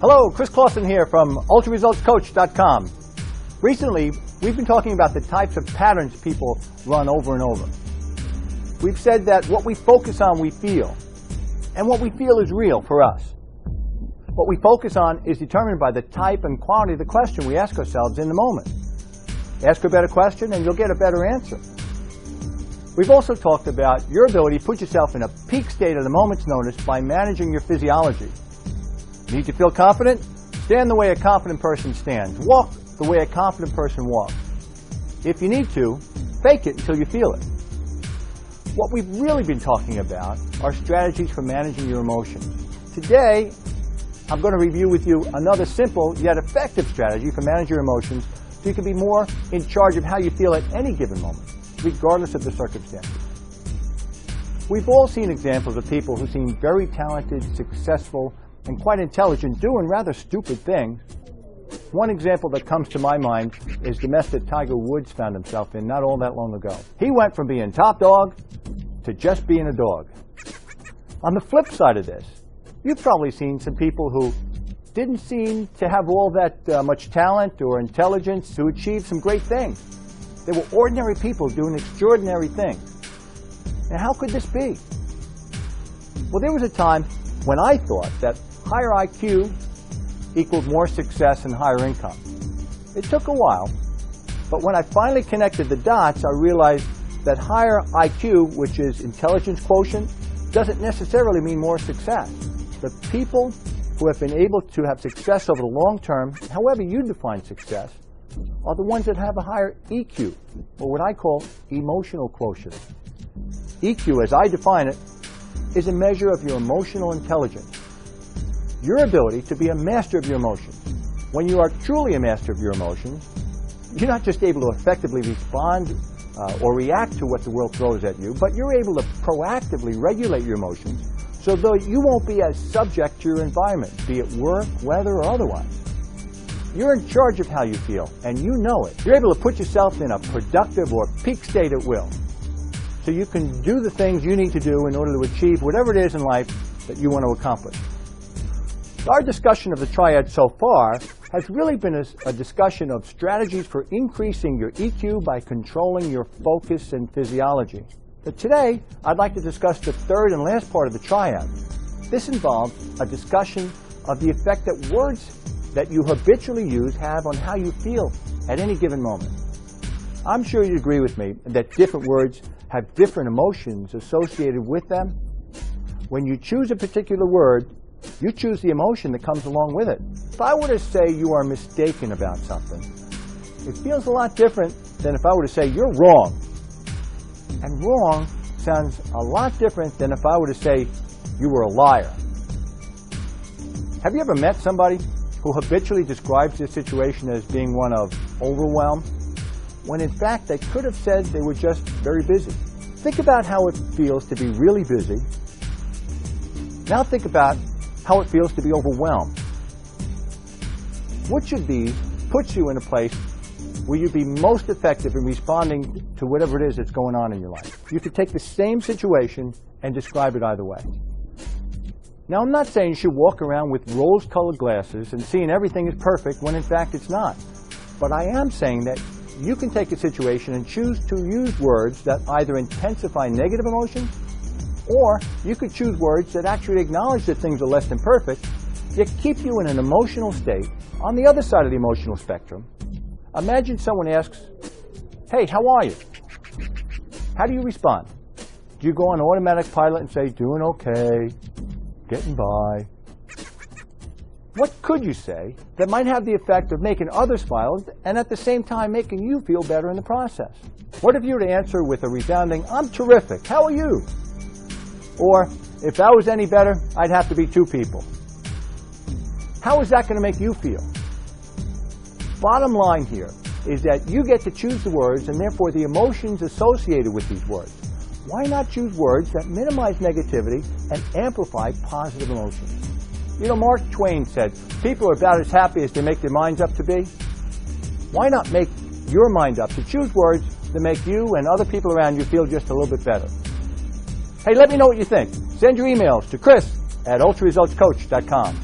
Hello, Chris Clausen here from UltraResultsCoach.com. Recently, we've been talking about the types of patterns people run over and over. We've said that what we focus on, we feel. And what we feel is real for us. What we focus on is determined by the type and quality of the question we ask ourselves in the moment. Ask a better question and you'll get a better answer. We've also talked about your ability to put yourself in a peak state of the moment's notice by managing your physiology. Need to feel confident? Stand the way a confident person stands. Walk the way a confident person walks. If you need to, fake it until you feel it. What we've really been talking about are strategies for managing your emotions. Today, I'm going to review with you another simple yet effective strategy for managing your emotions so you can be more in charge of how you feel at any given moment, regardless of the circumstances. We've all seen examples of people who seem very talented, successful, and quite intelligent doing rather stupid things. One example that comes to my mind is the mess that Tiger Woods found himself in not all that long ago. He went from being top dog to just being a dog. On the flip side of this, you've probably seen some people who didn't seem to have all that much talent or intelligence to achieve some great things. They were ordinary people doing extraordinary things. Now, how could this be? Well, there was a time when I thought that higher IQ equaled more success and higher income. It took a while, but when I finally connected the dots, I realized that higher IQ, which is intelligence quotient, doesn't necessarily mean more success. The people who have been able to have success over the long term, however you define success, are the ones that have a higher EQ, or what I call emotional quotient. EQ, as I define it, is a measure of your emotional intelligence. Your ability to be a master of your emotions. When you are truly a master of your emotions, you're not just able to effectively respond or react to what the world throws at you, but you're able to proactively regulate your emotions so that you won't be as subject to your environment, be it work, weather, or otherwise. You're in charge of how you feel, and you know it. You're able to put yourself in a productive or peak state at will, so you can do the things you need to do in order to achieve whatever it is in life that you want to accomplish. Our discussion of the triad so far has really been a discussion of strategies for increasing your EQ by controlling your focus and physiology. But today, I'd like to discuss the third and last part of the triad. This involves a discussion of the effect that words that you habitually use have on how you feel at any given moment. I'm sure you'd agree with me that different words have different emotions associated with them. When you choose a particular word, you choose the emotion that comes along with it. If I were to say you are mistaken about something, it feels a lot different than if I were to say you're wrong. And wrong sounds a lot different than if I were to say you were a liar. Have you ever met somebody who habitually describes their situation as being one of overwhelm, when in fact they could have said they were just very busy? Think about how it feels to be really busy. Now think about how it feels to be overwhelmed. Which of these puts you in a place where you'd be most effective in responding to whatever it is that's going on in your life? You could take the same situation and describe it either way. Now, I'm not saying you should walk around with rose-colored glasses and seeing everything is perfect when in fact it's not. But I am saying that you can take a situation and choose to use words that either intensify negative emotions, or you could choose words that actually acknowledge that things are less than perfect, yet keep you in an emotional state on the other side of the emotional spectrum. Imagine someone asks, "Hey, how are you?" How do you respond? Do you go on automatic pilot and say, "Doing okay, getting by"? What could you say that might have the effect of making others smile and at the same time making you feel better in the process? What if you were to answer with a resounding, "I'm terrific, how are you?" Or, "If that was any better, I'd have to be two people"? How is that going to make you feel? Bottom line here is that you get to choose the words and therefore the emotions associated with these words. Why not choose words that minimize negativity and amplify positive emotions? You know, Mark Twain said, "People are about as happy as they make their minds up to be." Why not make your mind up to choose words that make you and other people around you feel just a little bit better? Hey, let me know what you think. Send your emails to Chris@UltraResultsCoach.com.